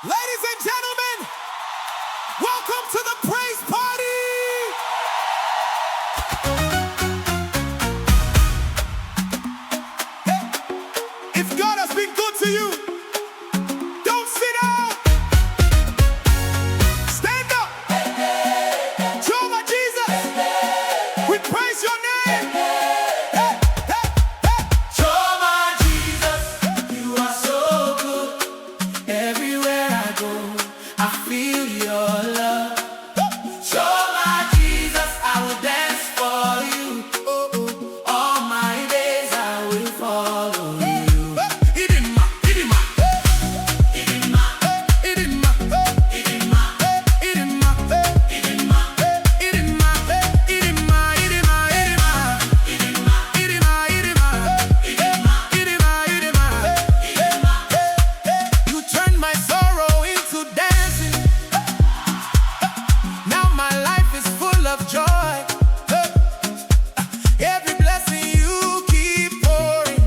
Ladies and gentlemen, welcome to the praise party! Hey, if God has been good to you, don't sit down. Stand up. Jehovah Jesus, we praise your name. Hey, hey, hey. Jehovah Jesus, you are so good. Everywhere I go, I feel your love. Jehovah Jesus, I will dance for you. All my days I will follow you. Idima, idima, idima, idima, idima, idima, idima, idima, idima, idima, you turned my sorrow into dancing. Now my life is full of joy. Every blessing you keep pouring.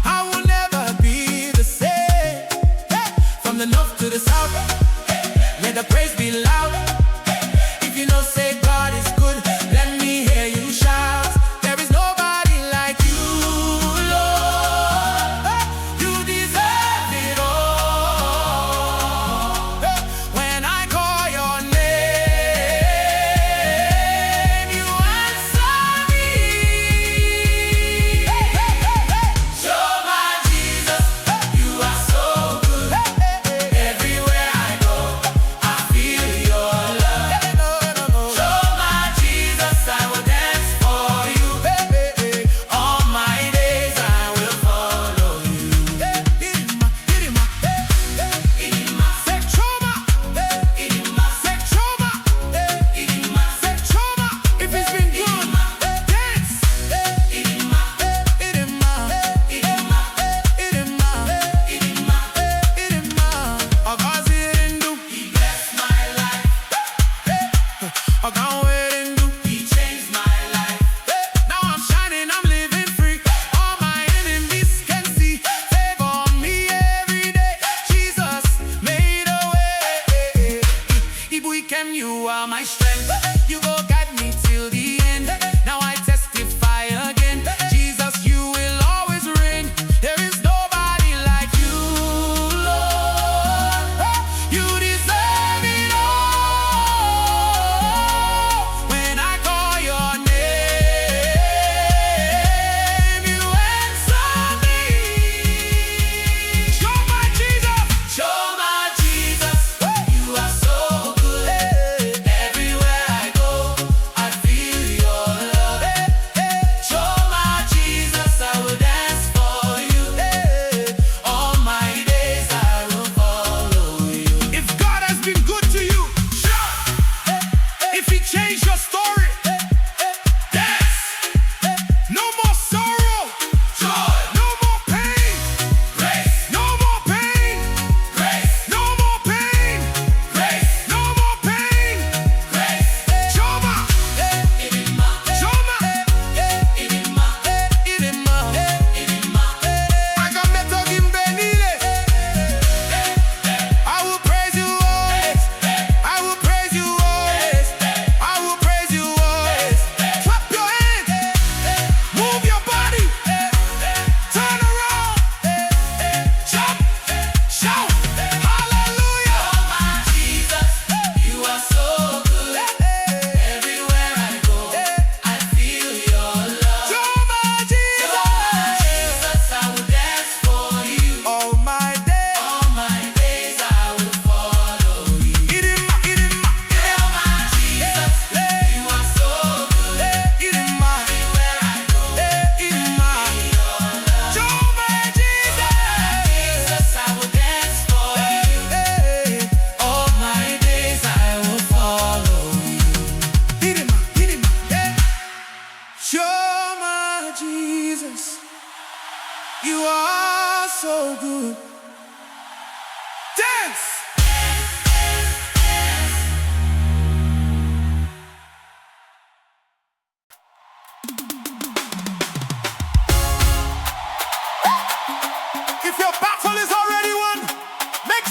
I will never be the same. From the north to the south, let the praise be loud. If you know say God is good, let me hear you shout. There is nobody like you, Lord. You deserve it all. When I call your name, you answer me. Jehovah Jesus, you are so good. Everywhere I go, I feel your love. Jehovah Jesus, I will dance for you. All my days I will follow you. Idima, idima, idima, sekchoma, idima, sekchoma, idima, sekchoma. If it's been good, dance. Idima, idima, idima, idima, idima, idima. Agazirindu, he blessed my life. Agawirindu, he changed my life. Now I'm shining, I'm living free. All my enemies can see. Favor on me every day. Jesus made a way. Ibuikem, you are my strength. You go guide me till the end. Now I testify again. Jesus, you will always reign. There is nobody like you, Lord. You deserve it all. When I call your name, you answer me. Jehovah Jesus, Jehovah Jesus, you are so good. Everywhere I go, I feel your love. Jehovah Jesus, I will dance for you. All my days I will follow you. If God has been good to you, shout. If He changed your story, Dance, no more sorrow, joy, no more pain, grace, no more pain, grace, no more pain, grace, no more pain. grace. Jehovah, Idima, Jehovah, idima, idima. idima. Agameto gimbenile. I will praise you always. I will praise you always. I will praise you always. Clap your hands. Move your body. Turn around. Jump. Shout. Hallelujah. Jehovah Jesus, you are so good. Everywhere I go, I feel your love. Jehovah Jehovah Jesus. Jesus, I will dance for you. All my day. All my days I will follow you. Idima, idima, Jehovah Jesus, you are so good. idima, Everywhere I go, idima. Jehovah Jesus, I will dance for you. Jesus. All my days I will follow you. Idima, idima, Jehovah Jesus, you are so good. Dance. If your battle is already won, make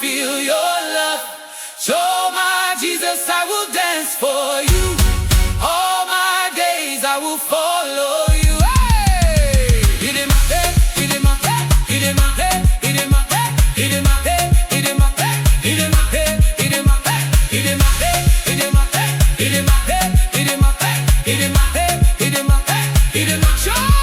feel your love. Oh my Jesus, I will dance for you. All my days I will follow you. Hey! It in my head, it in my head, it in my head, it in my head, it in my head, it in my head, it in my head, it in my head, it in my head, it in my head, it in my head, it in my head, it in my head, it in my head, it in my show.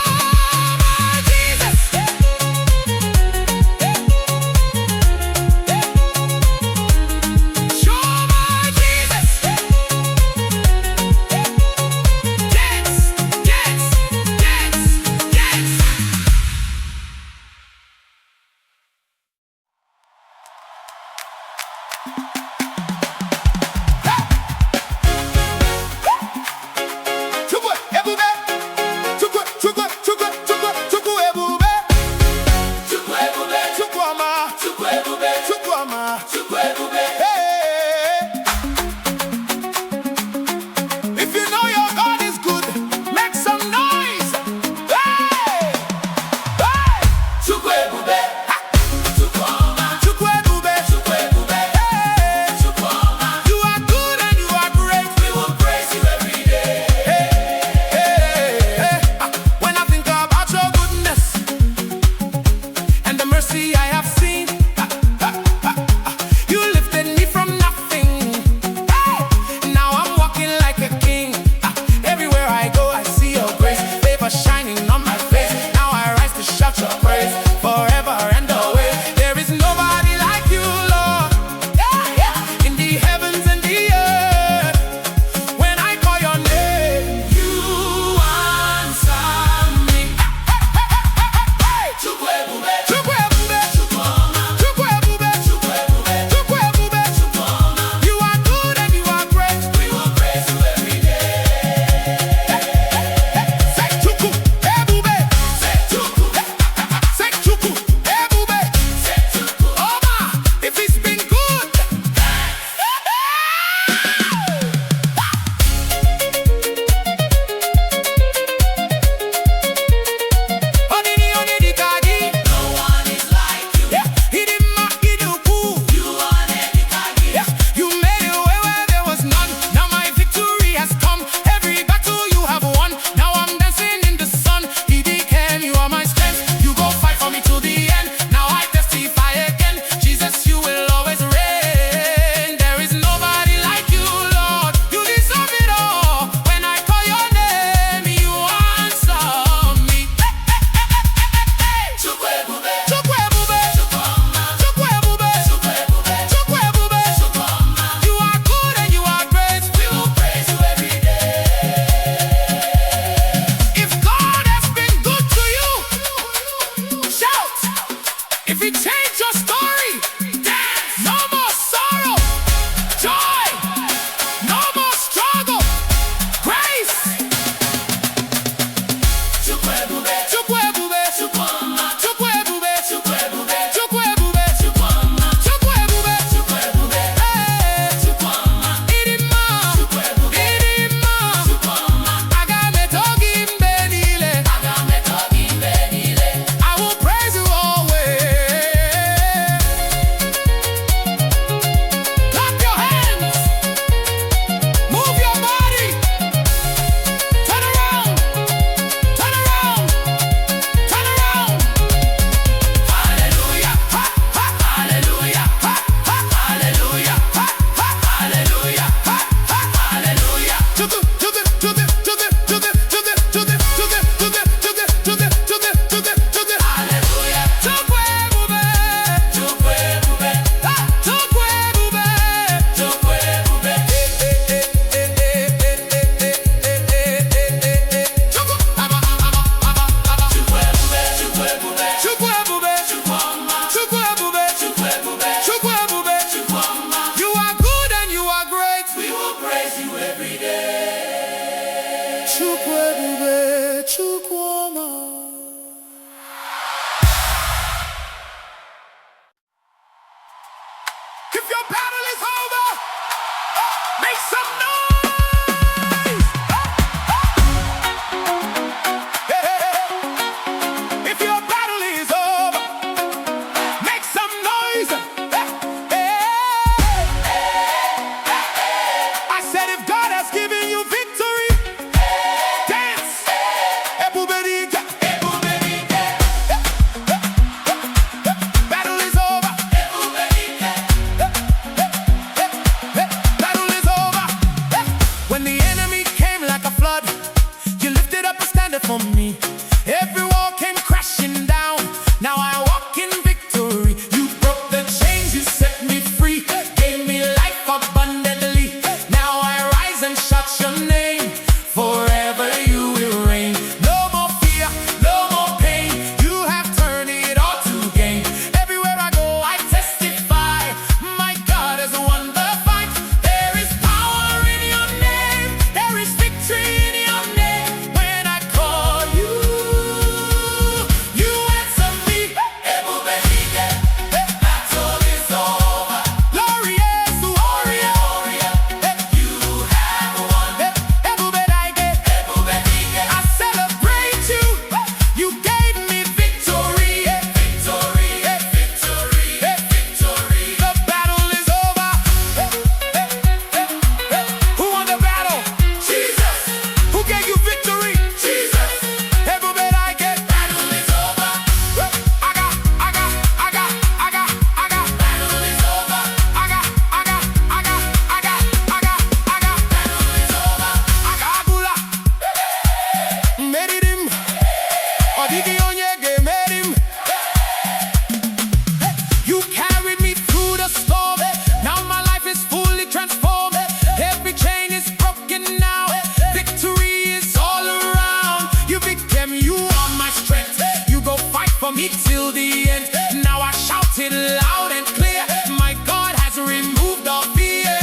the end. Now I shout it loud and clear. My God has removed all fear.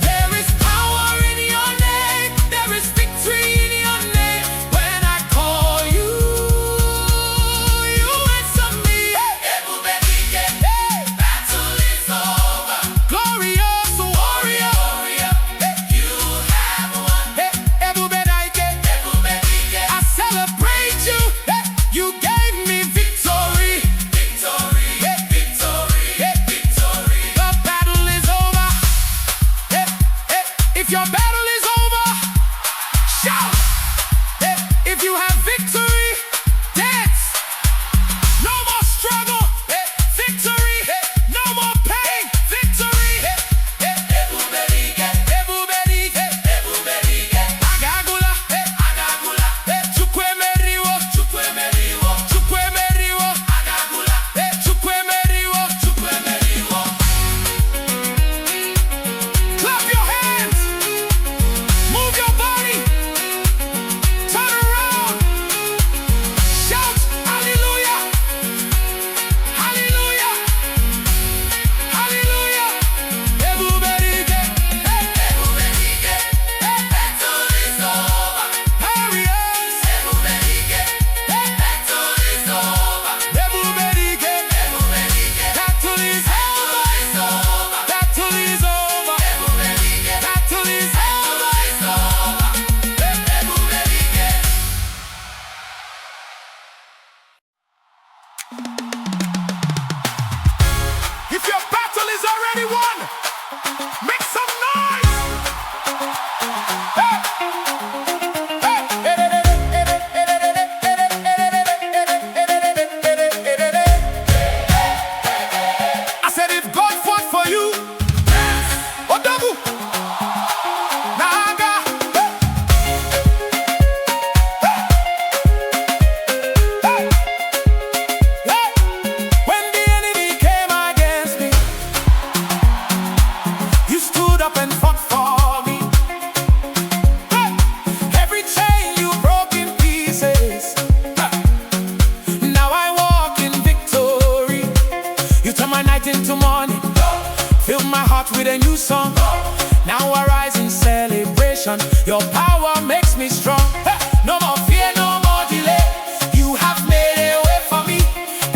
There is power in your name. There is victory in your name. When I call you, you answer me. Battle is over. Glorious warrior, you have won. I celebrate you. You gave me victory. The battle is over. If your battle is over, shout. If you have victory, dance. No more struggle, victory. No more pain, victory. Agagula, chukwemeriwo, chukwemeriwo. Clap your hands, move your body, turn around, shout hallelujah, hallelujah, hallelujah. Ebuberige, battle is over. Warriors, battle is over. Ebuberige, battle is over. Battle is over. Battle is If your battle is already won, make some noise. I said if God fought for you, Odagu, Naga. When the enemy came against me, you stood up and fought for me. Every chain you broke in pieces. Now I walk in victory. You turn my night into morning, fill my heart with a new song. Now I rise in celebration. Your power makes me strong. No more fear, no more delay. You have made a way for me.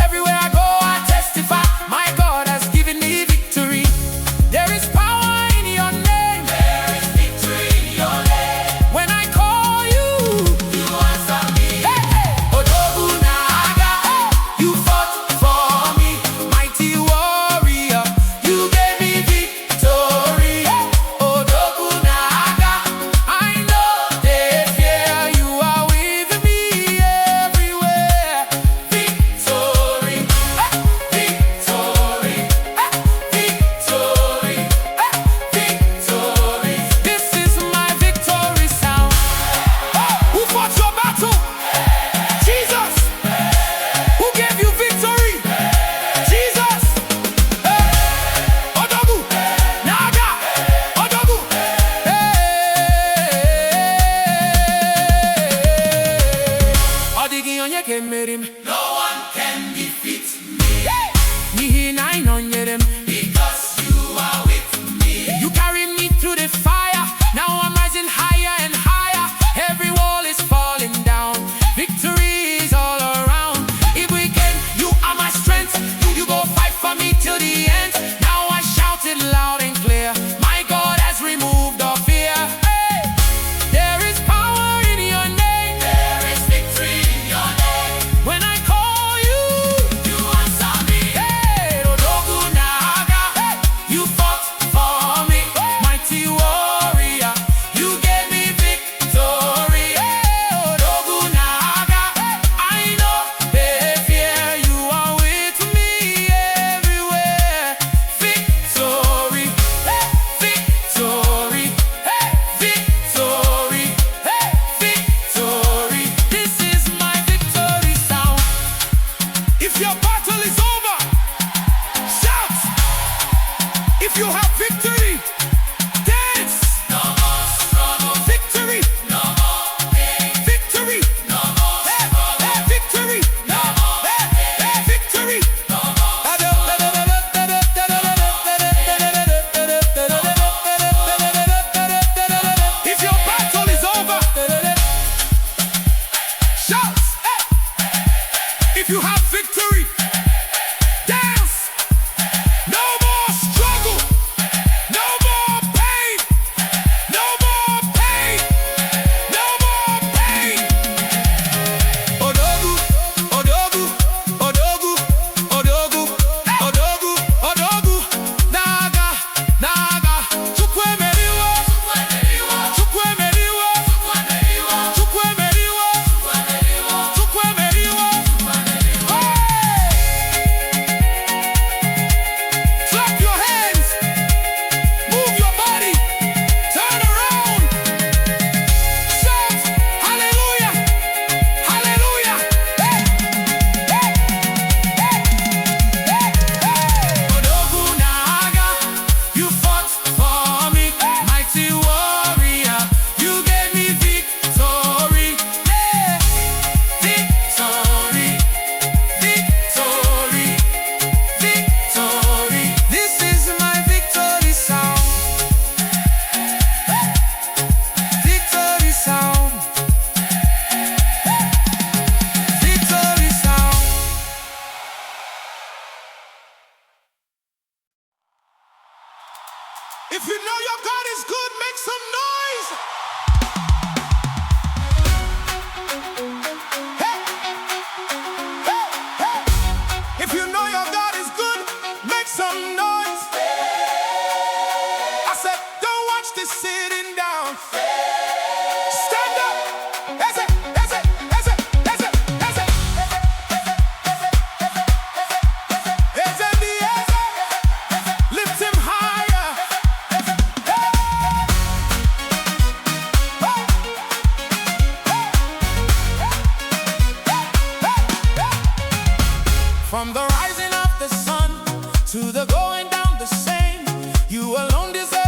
Everywhere I go, I testify. My God has given me victory. There is power in your name. There is victory in your name. When I call you, you answer me. Odogu Naga, you fought for me. Mighty warrior, you gave me victory. Odogu Naga, I know they fear you are with me everywhere. Victory, victory, victory. This is my victory sound. Who fought your battle? Jesus. Who gave you victory? Jesus. Odogu Naga, Odogu. Odigi onye kemerim. No one can defeat me. Nihi na inonyerem. Because you are with me. You carry me through the fire. Now I'm rising higher and higher. Every wall is falling down. Victory is all around. If we can, you are my strength. You go fight for me till the end. Now I shout it loud and clear. My God has removed all fear. Hey, there is power in your name. There is victory in your name. When I call you, you answer me. Hey, Odogu Naga, you fought for me. Mighty warrior, you gave me victory. Hey, Odogu Naga, I know they fear you are with me everywhere. Victory, victory, victory, victory. This is my victory sound. If your battle is over, shout. If you have victory, dance. No more struggle. Victory. No more pain. Victory. No more struggle. Victory. No more pain. Victory. If you know your God is good, make some noise. Hey, hey, hey. If you know your God is good, make some noise. I said, don't watch this sitting down. Stand up. That's it, that's it, that's it, that's it, that's it. It's in the air. Lift him higher. From the rising of the sun to the going down the same, you alone deserve